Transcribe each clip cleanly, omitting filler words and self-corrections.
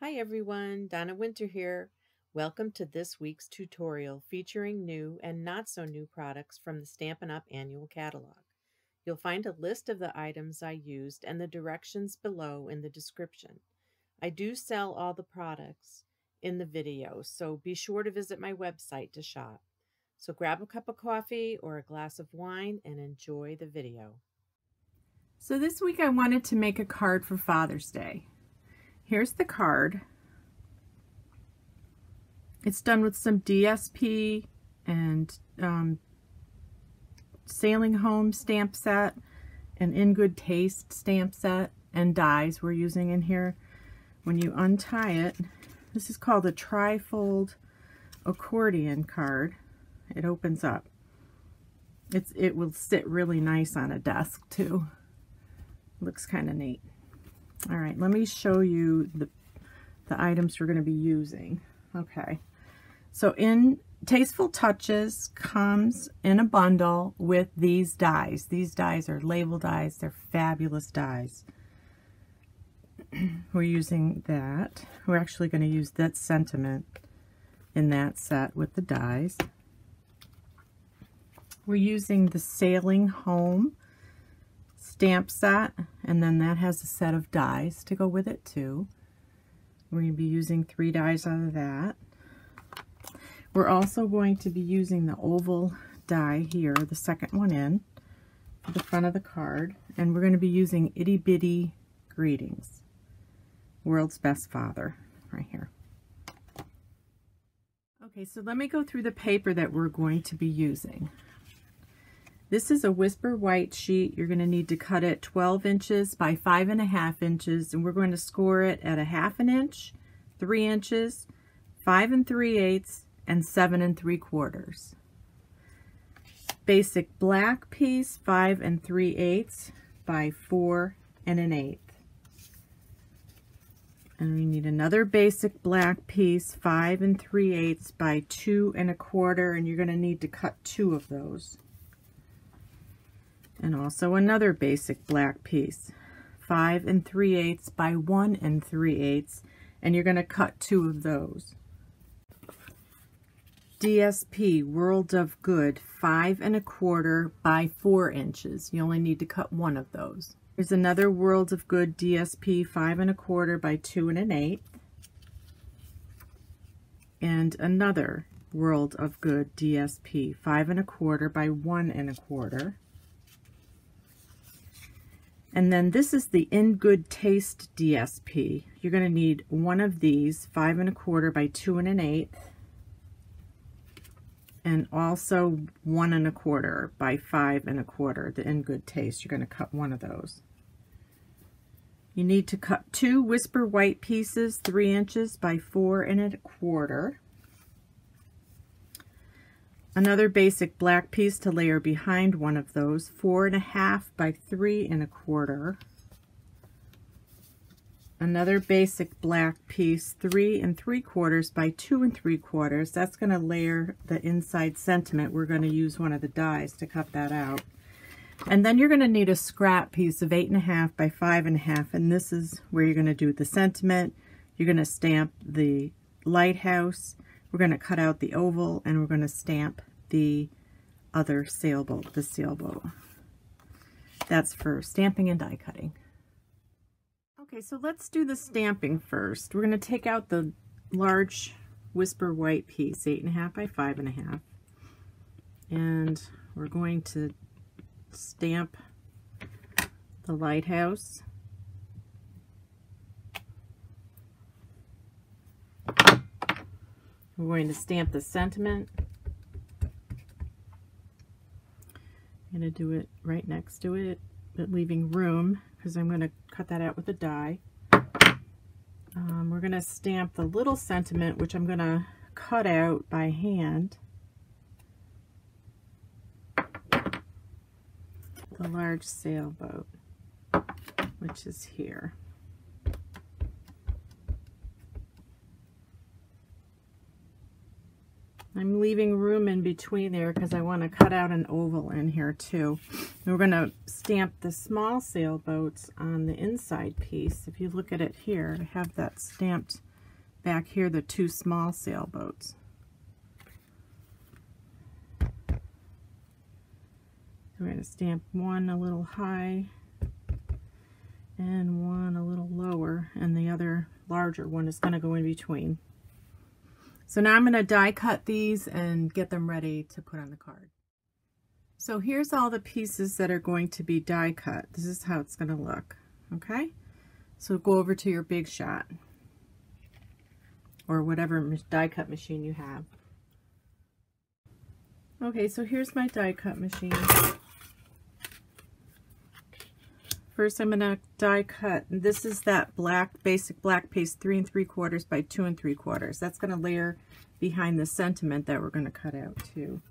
Hi everyone, Donna Winter here. Welcome to this week's tutorial featuring new and not so new products from the Stampin' Up! Annual Catalog. You'll find a list of the items I used and the directions below in the description. I do sell all the products in the video, so be sure to visit my website to shop. So grab a cup of coffee or a glass of wine and enjoy the video. So this week I wanted to make a card for Father's Day. Here's the card. It's done with some DSP and Sailing Home stamp set and In Good Taste stamp set and dies we're using in here. When you untie it, this is called a trifold accordion card. It opens up. It will sit really nice on a desk too. Looks kind of neat. All right, let me show you the items we're going to be using. Okay, so in Tasteful Touches comes in a bundle with these dies. These dies are label dies. They're fabulous dies. We're using that. We're actually going to use that sentiment in that set with the dies. We're using the Sailing Home stamp set, and then that has a set of dies to go with it too. We're going to be using 3 dies out of that. We're also going to be using the oval die here, the second one in, for the front of the card, and we're going to be using Itty Bitty Greetings, World's Best Father, right here. Okay, so let me go through the paper that we're going to be using. This is a Whisper White sheet. You're going to need to cut it 12 inches by 5.5 inches, and we're going to score it at 1/2 inch, 3 inches, 5 3/8, and 7 3/4. Basic black piece, 5 3/8 by 4 1/8. And we need another basic black piece, 5 3/8 by 2 1/4, and you're going to need to cut 2 of those. And also another basic black piece, 5 3/8 by 1 3/8, and you're going to cut 2 of those. DSP World of Good, 5 1/4 by 4 inches. You only need to cut 1 of those. There's another World of Good DSP, 5 1/4 by 2 1/8, and another World of Good DSP, 5 1/4 by 1 1/4. And then this is the In Good Taste DSP. You're going to need 1 of these, 5 1/4 by 2 1/8, and also 1 1/4 by 5 1/4, the In Good Taste. You're going to cut 1 of those. You need to cut 2 Whisper White pieces, 3 inches by 4 1/4. Another basic black piece to layer behind one of those, 4 1/2 by 3 1/4. Another basic black piece, 3 3/4 by 2 3/4. That's going to layer the inside sentiment. We're going to use one of the dies to cut that out. And then you're going to need a scrap piece of 8 1/2 by 5 1/2, and this is where you're going to do the sentiment. You're going to stamp the lighthouse. We're going to cut out the oval, and we're going to stamp the other sailboat, the sailboat. That's for stamping and die cutting. Okay, so let's do the stamping first. We're going to take out the large Whisper White piece, 8 1/2 by 5 1/2, and we're going to stamp the lighthouse. We're going to stamp the sentiment. I'm going to do it right next to it, but leaving room because I'm going to cut that out with a die. We're going to stamp the little sentiment, which I'm going to cut out by hand. The large sailboat, which is here. I'm leaving room in between there because I want to cut out an oval in here too. And we're going to stamp the small sailboats on the inside piece. If you look at it here, I have that stamped back here, the 2 small sailboats. I'm going to stamp one a little high and one a little lower, and the other larger one is going to go in between. So now I'm going to die cut these and get them ready to put on the card. So here's all the pieces that are going to be die cut. This is how it's going to look. Okay, so go over to your Big Shot or whatever die cut machine you have. Okay, so here's my die cut machine. First I'm going to die cut, and this is that basic black paste 3 3/4 by 2 3/4. That's going to layer behind the sentiment that we're going to cut out too.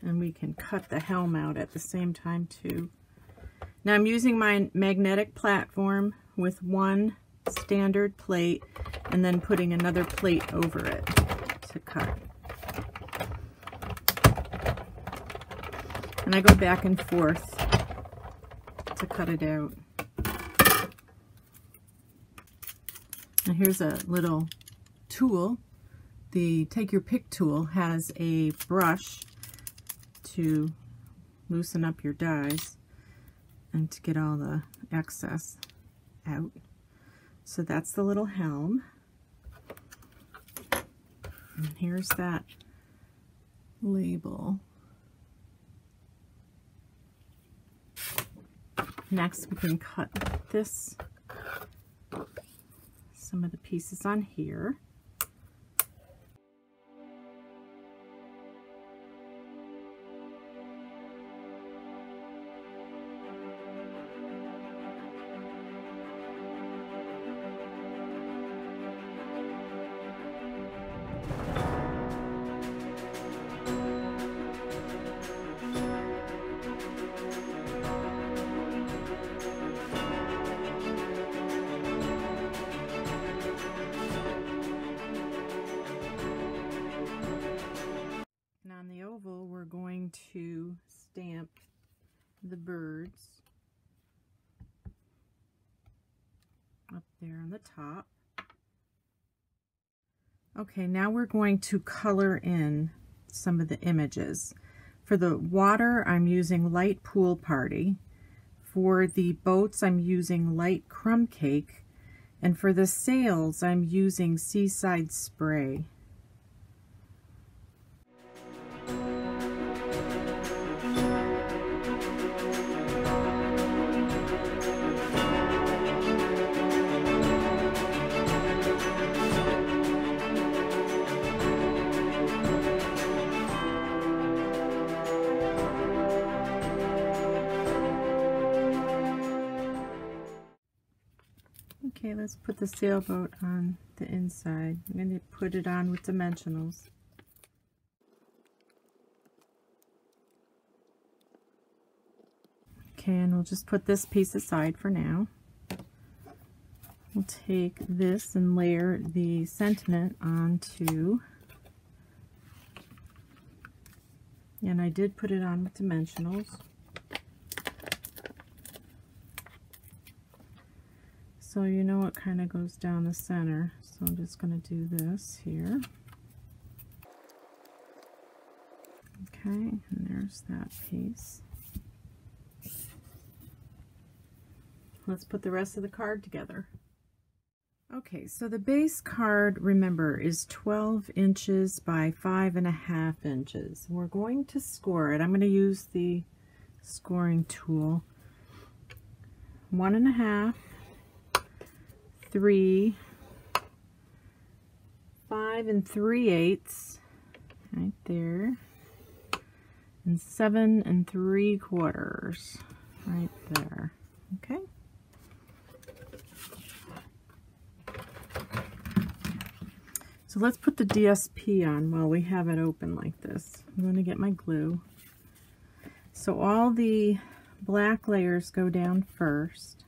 And we can cut the helm out at the same time too. Now I'm using my magnetic platform with one standard plate and then putting another plate over it to cut. And I go back and forth to cut it out. And here's a little tool. The Take Your Pick tool has a brush to loosen up your dies and to get all the excess out. So that's the little helm. And here's that label. Next we can cut some of the pieces on here. On the oval, we're going to stamp the birds up there on the top. Okay, now we're going to color in some of the images. For the water, I'm using light Pool Party. For the boats, I'm using light Crumb Cake. And for the sails, I'm using Seaside Spray. Okay, let's put the sailboat on the inside. I'm going to put it on with dimensionals. Okay, and we'll just put this piece aside for now. We'll take this and layer the sentiment onto, and I did put it on with dimensionals. So you know it kind of goes down the center. So I'm just going to do this here. Okay, and there's that piece. Let's put the rest of the card together. Okay, so the base card, remember, is 12 inches by 5.5 inches. We're going to score it. I'm going to use the scoring tool. 1.5, 3, 5 3/8 right there, and 7 3/4 right there. Okay. So let's put the DSP on while we have it open like this. I'm going to get my glue. So all the black layers go down first.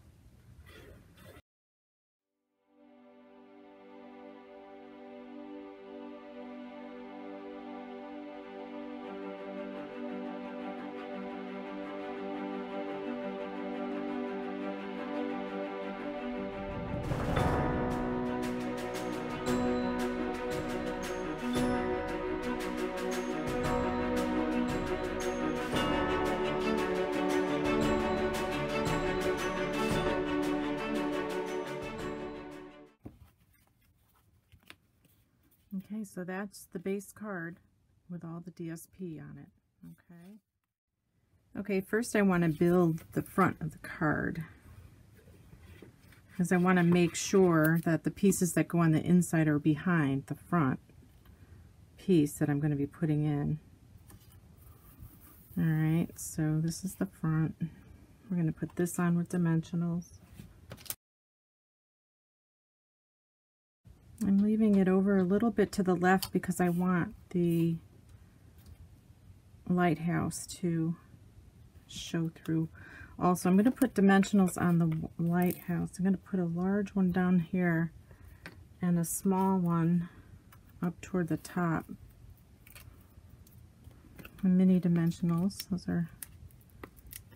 Okay, so that's the base card with all the DSP on it. Okay. Okay, first I want to build the front of the card, because I want to make sure that the pieces that go on the inside are behind the front piece that I'm going to be putting in. Alright, so this is the front. We're going to put this on with dimensionals. I'm leaving it over a little bit to the left because I want the lighthouse to show through. Also, I'm going to put dimensionals on the lighthouse. I'm going to put a large one down here and a small one up toward the top. The mini dimensionals, those are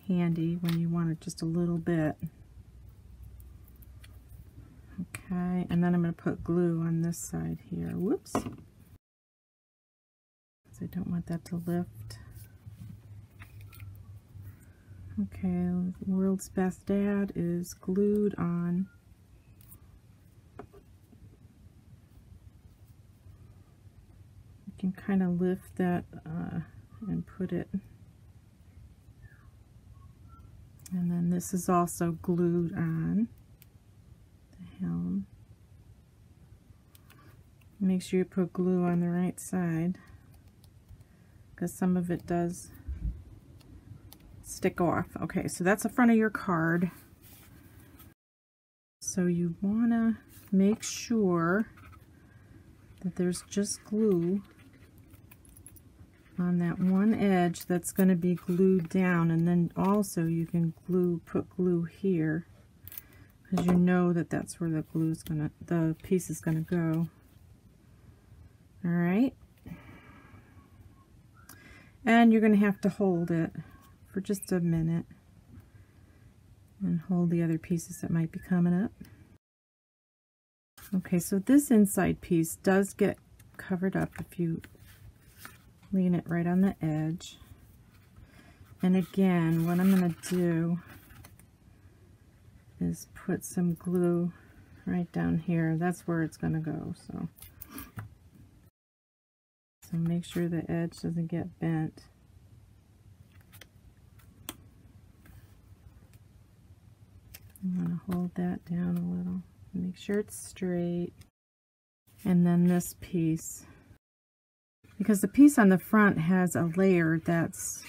handy when you want it just a little bit. Okay, and then I'm going to put glue on this side here. Whoops. Because I don't want that to lift. Okay, World's Best Dad is glued on. You can kind of lift that and put it. And then this is also glued on the helm. Make sure you put glue on the right side, because some of it does stick off. Okay, so that's the front of your card. So you want to make sure that there's just glue on that one edge that's going to be glued down, and then also you can put glue here, because you know that that's where the piece is gonna go. All right, and you're gonna have to hold it for just a minute and hold the other pieces that might be coming up. Okay, so this inside piece does get covered up if you lean it right on the edge. And again, what I'm going to do is put some glue right down here. That's where it's going to go. So make sure the edge doesn't get bent. I'm going to hold that down a little. Make sure it's straight. And then this piece, because the piece on the front has a layer that's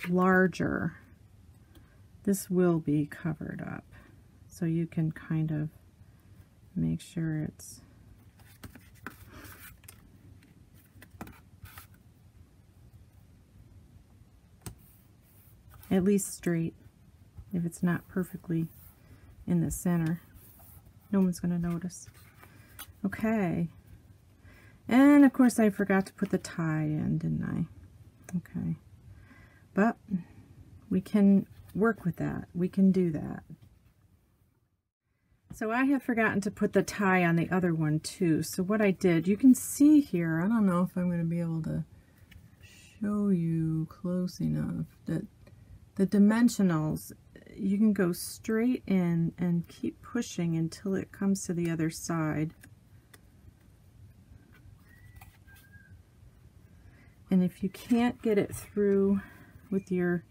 larger, this will be covered up. So you can kind of make sure it's at least straight. If it's not perfectly in the center, no one's going to notice. Okay. And of course I forgot to put the tie in, didn't I? Okay. But we can work with that. We can do that. So I have forgotten to put the tie on the other one too. So what I did, you can see here, I don't know if I'm going to be able to show you close enough, that the dimensionals, you can go straight in and keep pushing until it comes to the other side. And if you can't get it through with your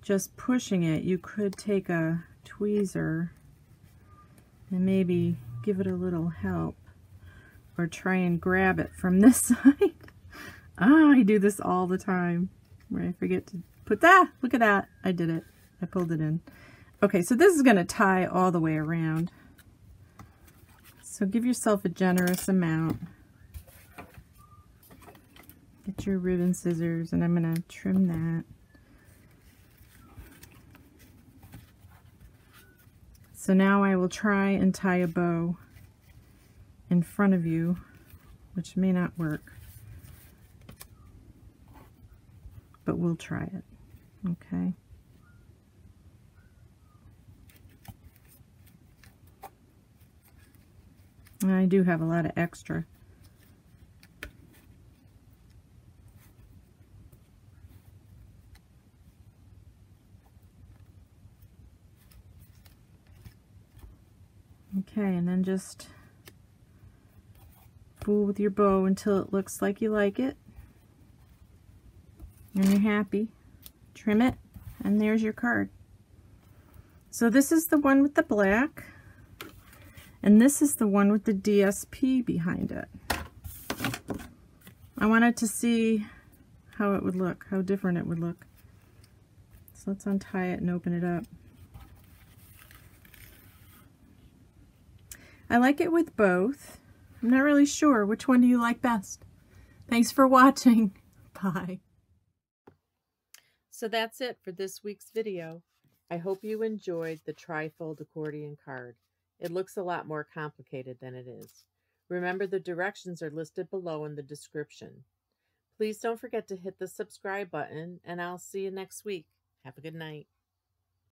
just pushing it, you could take a tweezer and maybe give it a little help, or try and grab it from this side. I do this all the time where I forget to put that. Look at that. I did it. I pulled it in. Okay, so this is going to tie all the way around. So give yourself a generous amount. Get your ribbon scissors, and I'm going to trim that. So now I will try and tie a bow in front of you, which may not work, but we'll try it. Okay. And I do have a lot of extra. Okay, and then just Fool with your bow until it looks like you like it. And you're happy. Trim it, and there's your card. So this is the one with the black, and this is the one with the DSP behind it. I wanted to see how it would look, how different it would look. So let's untie it and open it up. I like it with both. I'm not really sure. Which one do you like best? Thanks for watching. Bye. So that's it for this week's video. I hope you enjoyed the trifold accordion card. It looks a lot more complicated than it is. Remember, the directions are listed below in the description. Please don't forget to hit the subscribe button, and I'll see you next week. Have a good night.